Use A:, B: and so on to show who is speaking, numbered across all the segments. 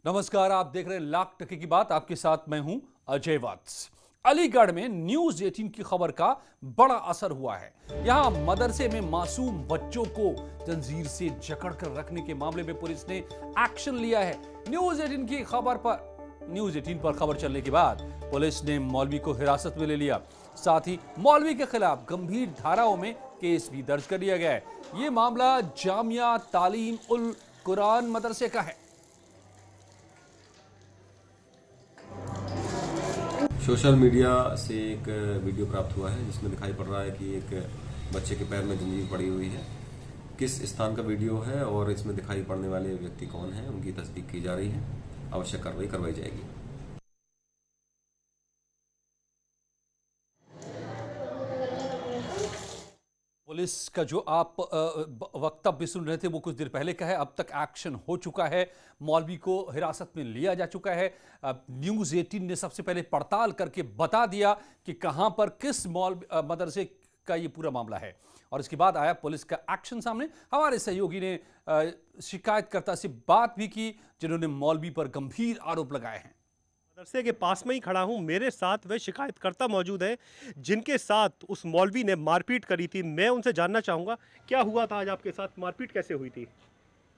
A: नमस्कार, आप देख रहे हैं लाख टके की बात। आपके साथ मैं हूं अजय वत्स। अलीगढ़ में न्यूज 18 की खबर का बड़ा असर हुआ है। यहां मदरसे में मासूम बच्चों को जंजीर से जकड़कर रखने के मामले में पुलिस ने एक्शन लिया है। न्यूज 18 पर खबर चलने के बाद पुलिस ने मौलवी को हिरासत में ले लिया। साथ ही मौलवी के खिलाफ गंभीर धाराओं में केस भी दर्ज कर लिया गया है। यह मामला जामिया तालीम उल कुरान मदरसे का है।
B: सोशल मीडिया से एक वीडियो प्राप्त हुआ है जिसमें दिखाई पड़ रहा है कि एक बच्चे के पैर में जंजीर पड़ी हुई है। किस स्थान का वीडियो है और इसमें दिखाई पड़ने वाले व्यक्ति कौन है, उनकी तस्दीक की जा रही है। आवश्यक कार्रवाई करवाई जाएगी।
A: पुलिस का जो आप वक्तव्य सुन रहे थे वो कुछ देर पहले का है। अब तक एक्शन हो चुका है, मौलवी को हिरासत में लिया जा चुका है। न्यूज 18 ने सबसे पहले पड़ताल करके बता दिया कि कहां पर किस मदरसे का ये पूरा मामला है, और इसके बाद आया पुलिस का एक्शन सामने। हमारे सहयोगी ने शिकायतकर्ता से बात भी की जिन्होंने मौलवी पर गंभीर आरोप लगाए हैं।
C: मदरसे के पास में ही खड़ा हूं। मेरे साथ वे शिकायतकर्ता मौजूद हैं जिनके साथ उस मौलवी ने मारपीट करी थी। मैं उनसे जानना चाहूंगा क्या हुआ था आज आपके साथ, मारपीट कैसे हुई थी,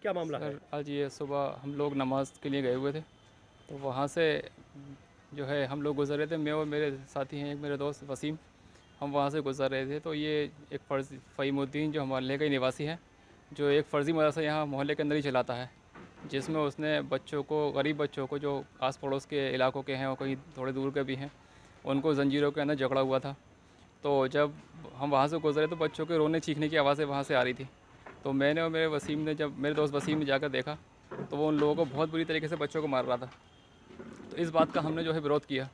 C: क्या मामला है?
D: आज ये सुबह हम लोग नमाज के लिए गए हुए थे, तो वहाँ से जो है हम लोग गुजर रहे थे। मैं और मेरे साथी हैं, एक मेरे दोस्त वसीम, हम वहाँ से गुजर रहे थे। तो ये एक फ़हीमुद्दीन जो हमारे का ही निवासी है, जो एक फ़र्ज़ी मदरसा यहाँ मोहल्ले के अंदर ही चलाता है, जिसमें उसने बच्चों को, गरीब बच्चों को जो आस पड़ोस के इलाकों के हैं और कहीं थोड़े दूर के भी हैं, उनको जंजीरों के अंदर जकड़ा हुआ था। तो जब हम वहाँ से गुजरे तो बच्चों के रोने चीखने की आवाज़ें वहाँ से आ रही थी। तो मैंने और मेरे दोस्त वसीम ने जाकर देखा तो वो उन लोगों को बहुत बुरी तरीके से बच्चों को मार रहा था। तो इस बात का हमने जो है विरोध किया।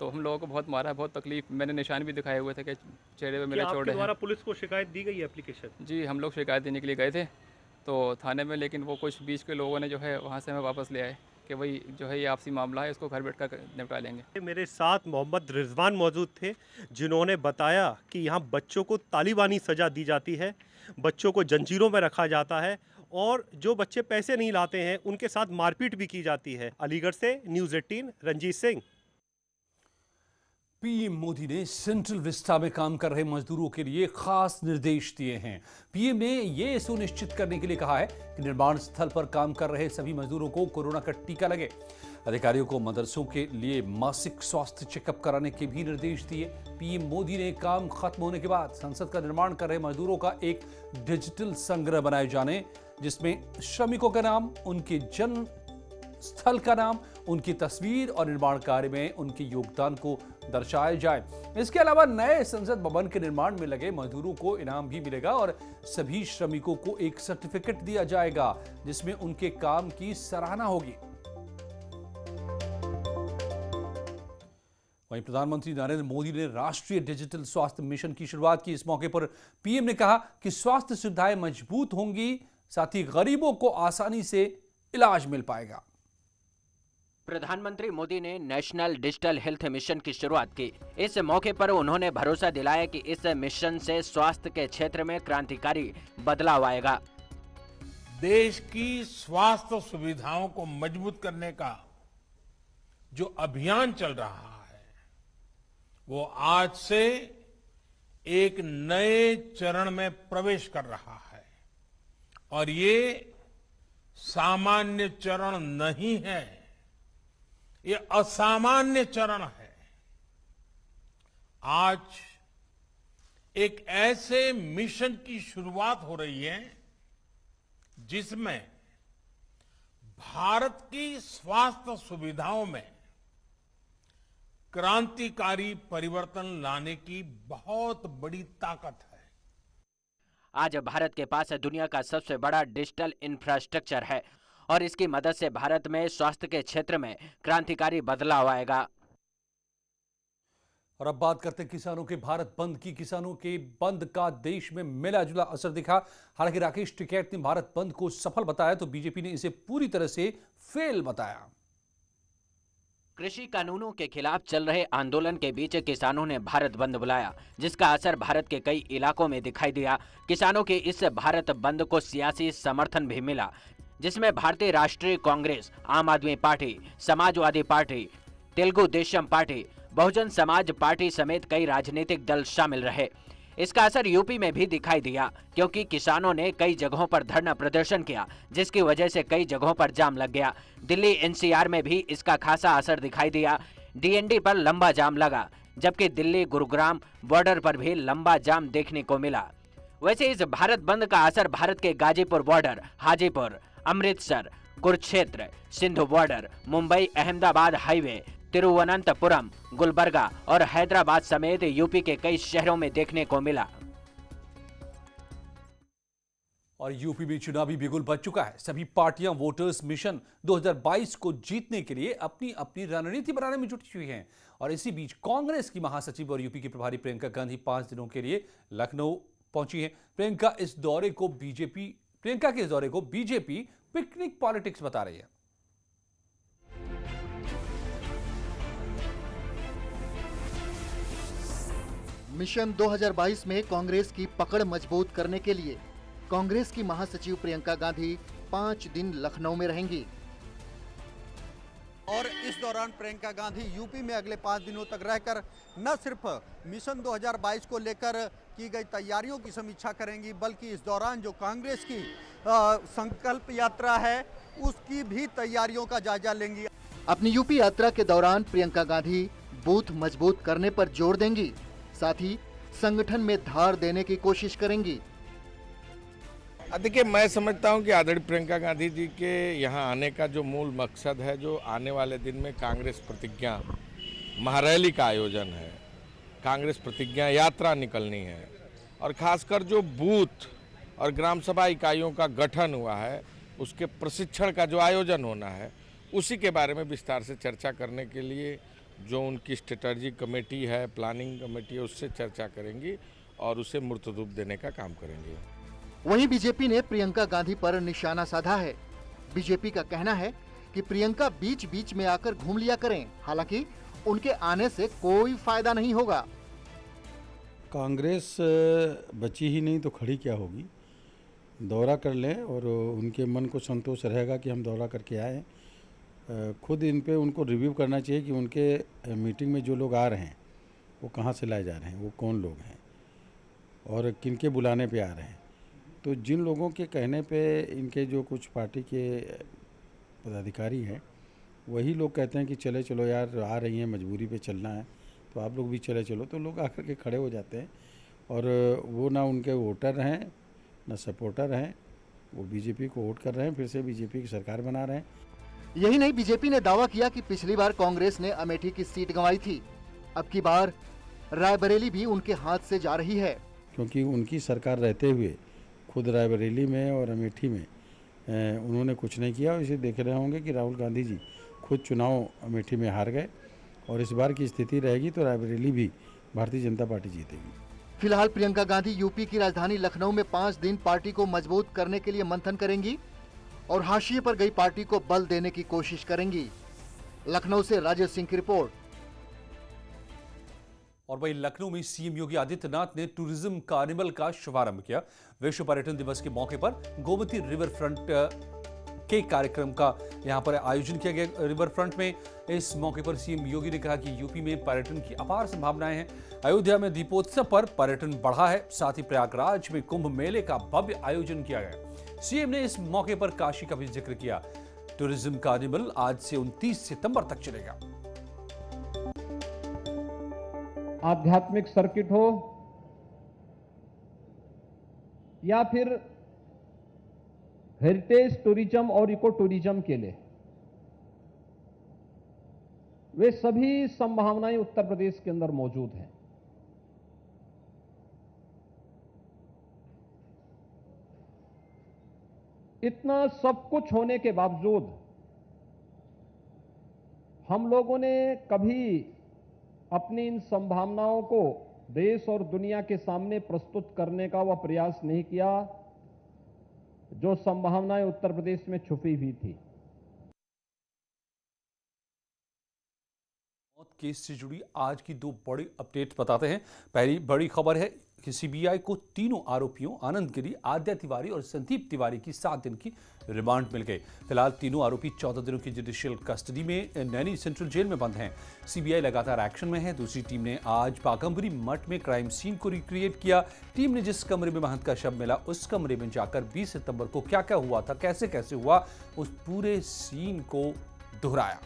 D: तो हम लोगों को बहुत मारा है, बहुत तकलीफ। मैंने निशान भी दिखाए हुए थे कि चेहरे पे मेरे चोट है।
C: द्वारा पुलिस को शिकायत दी गई है, एप्लीकेशन?
D: जी, हम लोग शिकायत देने के लिए गए थे तो थाने में, लेकिन वो कुछ बीच के लोगों ने जो है वहाँ से हमें वापस ले आए कि भाई जो है ये आपसी मामला है, इसको घर बैठ कर निपटा लेंगे।
C: मेरे साथ मोहम्मद रिजवान मौजूद थे जिन्होंने बताया कि यहाँ बच्चों को तालिबानी सज़ा दी जाती है, बच्चों को जंजीरों में रखा जाता है और जो बच्चे पैसे नहीं लाते हैं उनके साथ मारपीट भी की जाती है। अलीगढ़ से न्यूज़ 18 रंजीत सिंह।
A: पीएम मोदी ने सेंट्रल विस्टा में काम कर रहे मजदूरों के लिए खास निर्देश दिए हैं। पीएम ने यह सुनिश्चित करने के लिए कहा है कि निर्माण स्थल पर काम कर रहे सभी मजदूरों को कोरोना का टीका लगे। अधिकारियों को मदरसों के लिए मासिक स्वास्थ्य चेकअप कराने के भी निर्देश दिए। पीएम मोदी ने काम खत्म होने के बाद संसद का निर्माण कर रहे मजदूरों का एक डिजिटल संग्रह बनाए जाने, जिसमें श्रमिकों का नाम, उनके जन्म स्थल का नाम, उनकी तस्वीर और निर्माण कार्य में उनके योगदान को दर्शाया जाए। इसके अलावा नए संसद भवन के निर्माण में लगे मजदूरों को इनाम भी मिलेगा और सभी श्रमिकों को एक सर्टिफिकेट दिया जाएगा जिसमें उनके काम की सराहना होगी। वहीं प्रधानमंत्री नरेंद्र मोदी ने राष्ट्रीय डिजिटल स्वास्थ्य मिशन की शुरुआत की। इस मौके पर पीएम ने कहा कि स्वास्थ्य सुविधाएं मजबूत होंगी, साथ ही गरीबों को आसानी से इलाज मिल पाएगा।
E: प्रधानमंत्री मोदी ने नेशनल डिजिटल हेल्थ मिशन की शुरुआत की। इस मौके पर उन्होंने भरोसा दिलाया कि इस मिशन से स्वास्थ्य के क्षेत्र में क्रांतिकारी बदलाव आएगा।
F: देश की स्वास्थ्य सुविधाओं को मजबूत करने का जो अभियान चल रहा है वो आज से एक नए चरण में प्रवेश कर रहा है, और ये सामान्य चरण नहीं है, ये असामान्य चरण है। आज एक ऐसे मिशन की शुरुआत हो रही है जिसमें भारत की स्वास्थ्य सुविधाओं में क्रांतिकारी परिवर्तन लाने की बहुत बड़ी ताकत है।
E: आज भारत के पास दुनिया का सबसे बड़ा डिजिटल इंफ्रास्ट्रक्चर है और इसकी मदद से भारत में स्वास्थ्य के क्षेत्र में क्रांतिकारी बदलाव आएगा।
A: और अब बात करते हैं किसानों के भारत बंद की। किसानों के बंद का देश में मिला जुला असर दिखा। हालांकि राकेश टिकैत ने भारत बंद को सफल बताया तो बीजेपी ने इसे पूरी तरह से फेल बताया।
E: कृषि कानूनों के खिलाफ चल रहे आंदोलन के बीच किसानों ने भारत बंद बुलाया, जिसका असर भारत के कई इलाकों में दिखाई दिया। किसानों के इस भारत बंद को सियासी समर्थन भी मिला। जिसमें भारतीय राष्ट्रीय Congress, Aam Aadmi party, Samajwadi party, Telugu Desam party, Bahujan Samaj party समेत कई राजनीतिक दल शामिल रहे। इसका असर यूपी में भी दिखाई दिया, क्योंकि किसानों ने कई जगहों पर धरना प्रदर्शन किया, जिसकी वजह से कई जगहों पर जाम लग गया। दिल्ली एनसीआर में भी इसका खासा असर दिखाई दिया। डीएनडी पर लंबा जाम लगा, जबकि दिल्ली गुरुग्राम बॉर्डर पर भी लंबा जाम देखने को मिला। वैसे इस भारत बंद का असर भारत के Ghazipur border, Hajipur, Amritsar, Kurukshetra, Sindhu border, Mumbai Ahmedabad highway, Thiruvananthapuram, Gulbarga और हैदराबाद समेत यूपी के कई शहरों में देखने को मिला।
A: और यूपी में चुनावी बिगुल बज चुका है। सभी पार्टियां वोटर्स मिशन 2022 को जीतने के लिए अपनी अपनी रणनीति बनाने में जुटी हुई हैं। और इसी बीच कांग्रेस की महासचिव और यूपी की प्रभारी प्रियंका गांधी 5 दिनों के लिए लखनऊ पहुंची हैं। प्रियंका के इस दौरे को बीजेपी पिकनिक पॉलिटिक्स बता रही है।
G: मिशन 2022 में कांग्रेस की पकड़ मजबूत करने के लिए कांग्रेस की महासचिव प्रियंका गांधी 5 दिन लखनऊ में रहेंगी।
H: और इस दौरान प्रियंका गांधी यूपी में अगले 5 दिनों तक रहकर न सिर्फ मिशन 2022 को लेकर की गई तैयारियों की समीक्षा करेंगी, बल्कि इस दौरान जो कांग्रेस की संकल्प यात्रा है उसकी भी तैयारियों का जायजा लेंगी।
G: अपनी यूपी यात्रा के दौरान प्रियंका गांधी बूथ मजबूत करने पर जोर देंगी, साथ ही संगठन में धार देने की कोशिश करेंगी।
F: देखिए, मैं समझता हूं कि आदरणीय प्रियंका गांधी जी के यहां आने का जो मूल मकसद है, जो आने वाले दिन में कांग्रेस प्रतिज्ञा महारैली का आयोजन है, कांग्रेस प्रतिज्ञा यात्रा निकलनी है, और खासकर जो बूथ और ग्राम सभा इकाइयों का गठन हुआ है उसके प्रशिक्षण का जो आयोजन होना है, उसी के बारे में विस्तार से चर्चा करने के लिए जो उनकी स्ट्रेटजी कमेटी है, प्लानिंग कमेटी है, उससे चर्चा करेंगी और उसे मूर्त रूप देने का काम करेंगे।
G: वहीं बीजेपी ने प्रियंका गांधी पर निशाना साधा है। बीजेपी का कहना है कि प्रियंका बीच बीच में आकर घूम लिया करें, हालांकि उनके आने से कोई फायदा नहीं होगा।
I: कांग्रेस बची ही नहीं तो खड़ी क्या होगी। दौरा कर लें और उनके मन को संतोष रहेगा कि हम दौरा करके आए। खुद इन पे उनको रिव्यू करना चाहिए कि उनके मीटिंग में जो लोग आ रहे हैं वो कहाँ से लाए जा रहे हैं, वो कौन लोग हैं और किनके बुलाने पे आ रहे हैं। तो जिन लोगों के कहने पे इनके जो कुछ पार्टी के पदाधिकारी हैं वही लोग कहते हैं कि चले चलो यार, आ रही हैं, मजबूरी पे चलना है तो आप लोग भी चले चलो, तो लोग आकर के खड़े हो जाते हैं। और वो ना उनके वोटर हैं ना सपोर्टर हैं, वो बीजेपी को वोट कर रहे हैं, फिर से बीजेपी की सरकार बना रहे हैं।
G: यही नहीं, बीजेपी ने दावा किया कि पिछली बार कांग्रेस ने अमेठी की सीट गंवाई थी, अब की बार रायबरेली भी उनके हाथ से जा रही है।
I: क्योंकि उनकी सरकार रहते हुए खुद रायबरेली में और अमेठी में उन्होंने कुछ नहीं किया। और इसे देख रहे होंगे कि राहुल गांधी जी खुद चुनाव अमेठी में हार गए और इस बार की स्थिति रहेगी तो रायबरेली भी भारतीय जनता पार्टी जीतेगी।
G: फिलहाल प्रियंका गांधी यूपी की राजधानी लखनऊ में 5 दिन पार्टी को मजबूत करने के लिए मंथन करेंगी और हाशिए पर गई पार्टी को बल देने की कोशिश करेंगी। लखनऊ से राजेश सिंह की रिपोर्ट।
A: और वहीं लखनऊ में सीएम योगी आदित्यनाथ ने टूरिज्म कार्निवल का शुभारंभ किया। विश्व पर्यटन दिवस के मौके पर गोमती रिवर फ्रंट के कार्यक्रम का यहां पर आयोजन किया गया। रिवर फ्रंट में इस मौके पर सीएम योगी ने कहा कि यूपी में पर्यटन की अपार संभावनाएं हैं। अयोध्या में दीपोत्सव पर पर्यटन बढ़ा है, साथ ही प्रयागराज में कुंभ मेले का भव्य आयोजन किया गया। सीएम ने इस मौके पर काशी का भी जिक्र किया। टूरिज्म कार्निवल आज से 29 सितंबर तक चलेगा।
J: आध्यात्मिक सर्किट हो या फिर हेरिटेज टूरिज्म और इको टूरिज्म के लिए, वे सभी संभावनाएं उत्तर प्रदेश के अंदर मौजूद हैं। इतना सब कुछ होने के बावजूद हम लोगों ने कभी अपनी इन संभावनाओं को देश और दुनिया के सामने प्रस्तुत करने का वह प्रयास नहीं किया जो संभावनाएं उत्तर प्रदेश में छुपी हुई थी।
A: मौत केस से जुड़ी आज की दो बड़ी अपडेट बताते हैं। पहली बड़ी खबर है कि सीबीआई को तीनों आरोपियों आनंद गिरी, आद्या तिवारी और संदीप तिवारी की 7 दिन की रिमांड मिल गई। फिलहाल तीनों आरोपी 14 दिनों की जुडिशियल कस्टडी में नैनी सेंट्रल जेल में बंद हैं। सीबीआई लगातार एक्शन में है। दूसरी टीम ने आज पाकंबरी मठ में क्राइम सीन को रिक्रिएट किया। टीम ने जिस कमरे में महंत का शव मिला उस कमरे में जाकर 20 सितंबर को क्या क्या हुआ था, कैसे कैसे हुआ, उस पूरे सीन को दोहराया।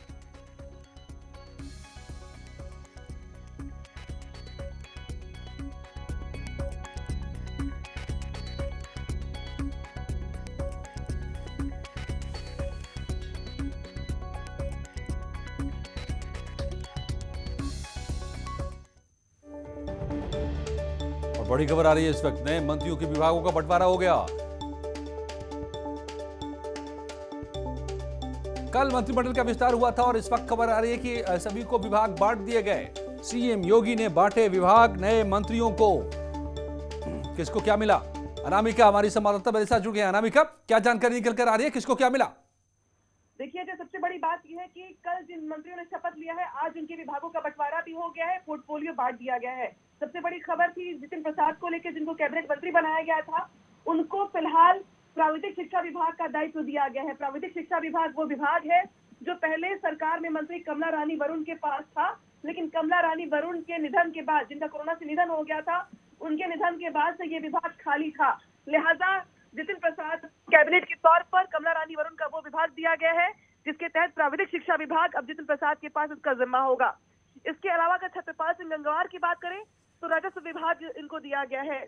A: और बड़ी खबर आ रही है इस वक्त, नए मंत्रियों के विभागों का बंटवारा हो गया। कल मंत्रिमंडल का विस्तार हुआ था और इस वक्त खबर आ रही है कि सभी को विभाग बांट दिए गए। सीएम योगी ने बांटे विभाग नए मंत्रियों को। किसको क्या मिला? अनामिका हमारी संवाददाता मेरे साथ जुड़ गए। अनामिका, क्या जानकारी निकल कर आ रही है, किसको क्या मिला?
K: देखिए, जो सबसे बड़ी बात यह है कि कल जिन मंत्रियों ने शपथ लिया है, आज उनके विभागों का बंटवारा भी हो गया है, पोर्टफोलियो बांट दिया गया है। सबसे बड़ी खबर थी जितिन प्रसाद को लेकर, जिनको कैबिनेट मंत्री बनाया गया था, उनको फिलहाल प्राविधिक शिक्षा विभाग का दायित्व दिया गया है। प्राविधिक शिक्षा विभाग वो विभाग है जो पहले सरकार में मंत्री कमला रानी वरुण के पास था, लेकिन कमला रानी वरुण के निधन के बाद, जिनका कोरोना से निधन हो गया था, उनके निधन के बाद से ये विभाग खाली था। लिहाजा जितिन प्रसाद कैबिनेट के तौर पर कमला रानी वरुण का वो विभाग दिया गया है जिसके तहत प्राविधिक शिक्षा विभाग अब जितिन प्रसाद के पास उसका जिम्मा होगा। इसके अलावा अगर छत्रपाल सिंह गंगवार की बात करें तो राजस्व विभाग इनको दिया गया है।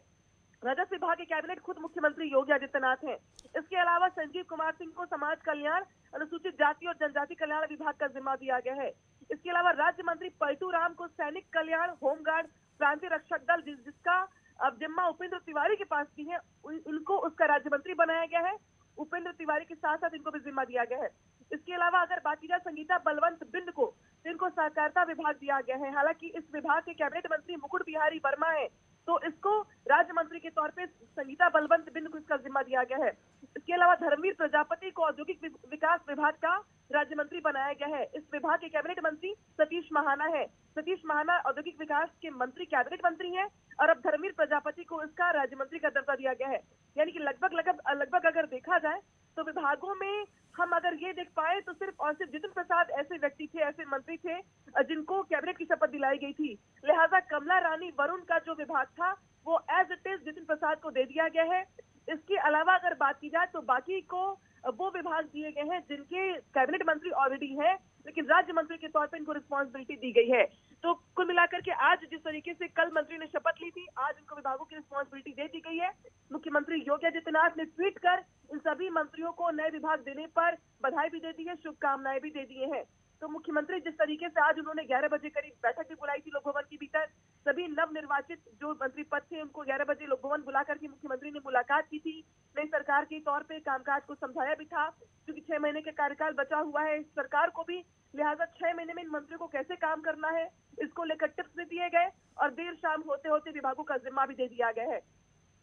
K: राजस्व विभाग के कैबिनेट खुद मुख्यमंत्री योगी आदित्यनाथ हैं। इसके अलावा संजीव कुमार सिंह को समाज कल्याण, अनुसूचित जाति और जनजाति कल्याण विभाग का जिम्मा दिया गया है। इसके अलावा राज्य मंत्री पलटू राम को सैनिक कल्याण, होमगार्ड, प्रांतीय रक्षक दल, जिसका अब जिम्मा उपेंद्र तिवारी के पास भी है, उनको उसका राज्य मंत्री बनाया गया है। उपेंद्र तिवारी के साथ साथ इनको भी जिम्मा दिया गया है। इसके अलावा अगर बात की जाए संगीता बलवंत बिंद को, तो इनको सहकारिता विभाग दिया गया है। हालांकि इस विभाग के कैबिनेट मंत्री मुकुट बिहारी वर्मा है, तो इसको राज्य मंत्री के तौर पे संगीता बलवंत बिंद को इसका जिम्मा दिया गया है। इसके अलावा धर्मवीर प्रजापति को औद्योगिक विकास विभाग का राज्य मंत्री बनाया गया है। इस विभाग के कैबिनेट मंत्री सतीश महाना है। सतीश महाना औद्योगिक विकास के मंत्री कैबिनेट मंत्री हैं और अब धर्मवीर प्रजापति को इसका राज्य मंत्री का दर्जा दिया गया है। यानी कि लगभग अगर देखा जाए तो विभागों में हम अगर ये देख पाए तो सिर्फ और सिर्फ जितिन प्रसाद ऐसे व्यक्ति थे, ऐसे मंत्री थे जिनको कैबिनेट की शपथ दिलाई गई थी। लिहाजा कमला रानी वरुण का जो विभाग था वो as it is Jitin Prasad को दे दिया गया है। इसके अलावा अगर बात की जाए तो बाकी को वो विभाग दिए गए हैं जिनके कैबिनेट मंत्री ऑलरेडी हैं, लेकिन राज्य मंत्री के तौर पर इनको रिस्पॉन्सिबिलिटी दी गई है। तो कुल मिलाकर के आज जिस तरीके से कल मंत्री ने शपथ ली थी, आज इनको विभागों की रिस्पॉन्सिबिलिटी दे दी गई है। मुख्यमंत्री योगी आदित्यनाथ ने ट्वीट कर इन सभी मंत्रियों को नए विभाग देने पर बधाई भी दे दी है, शुभकामनाएं भी दे दी हैं। तो मुख्यमंत्री जिस तरीके से आज उन्होंने 11 बजे करीब बैठक भी बुलाई थी लोक भवन के भीतर, सभी नवनिर्वाचित जो मंत्री पद थे उनको 11 बजे लोक भवन बुला करके मुख्यमंत्री ने मुलाकात की थी। नई सरकार के तौर पे कामकाज को समझाया भी था, क्योंकि 6 महीने का कार्यकाल बचा हुआ है इस सरकार को भी। लिहाजा 6 महीने में इन मंत्रियों को कैसे काम करना है इसको लेकर टिप्स भी दिए गए और देर शाम होते होते विभागों का जिम्मा भी दे दिया गया है।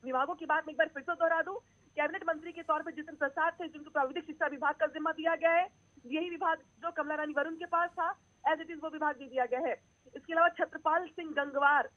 K: विभागों की बात में एक बार फिर से दोहरा दूं, कैबिनेट मंत्री के तौर पर जितिन प्रसाद थे जिनको प्राविधिक शिक्षा विभाग का जिम्मा दिया गया है। यही विभाग जो कमला रानी वरुण के पास था एज इट इज वो विभाग दे दिया गया है। इसके अलावा छत्रपाल सिंह गंगवार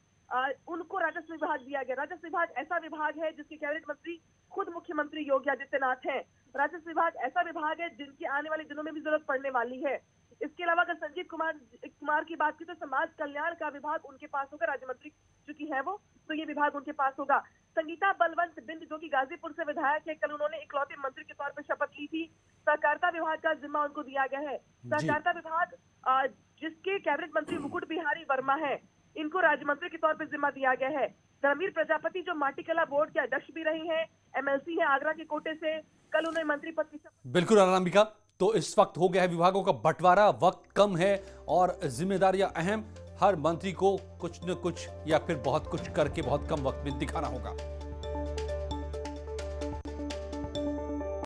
K: उनको राजस्व विभाग दिया गया। राजस्व विभाग ऐसा विभाग है जिसके कैबिनेट मंत्री खुद मुख्यमंत्री योगी आदित्यनाथ हैं। राजस्व विभाग ऐसा विभाग है जिनकी आने वाले दिनों में भी जरूरत पड़ने वाली है। इसके अलावा अगर संजीव कुमार की बात की तो समाज कल्याण का विभाग उनके पास होगा, राज्य मंत्री चूंकि है वो, तो ये विभाग उनके पास होगा। संगीता बलवंत बिंद जो कि गाजीपुर से विधायक है, कल उन्होंने इकलौते मंत्री के तौर पर शपथ ली थी। सहकारिता विभाग का जिम्मा उनको दिया गया है। सहकारिता विभाग जिसके कैबिनेट मंत्री मुकुट बिहारी वर्मा है, इनको राज्य मंत्री के तौर पर जिम्मा दिया गया है। धर्मवीर प्रजापति जो माटीकला बोर्ड के अध्यक्ष भी रहे हैं, एमएलसी है आगरा के कोटे से, कल उन्हें मंत्री पद की शपथ।
A: बिल्कुल अनामिका, तो इस वक्त हो गया है विभागों का बंटवारा, वक्त कम है और जिम्मेदारियां अहम। हर मंत्री को कुछ न कुछ या फिर बहुत कुछ करके बहुत कम वक्त में दिखाना होगा।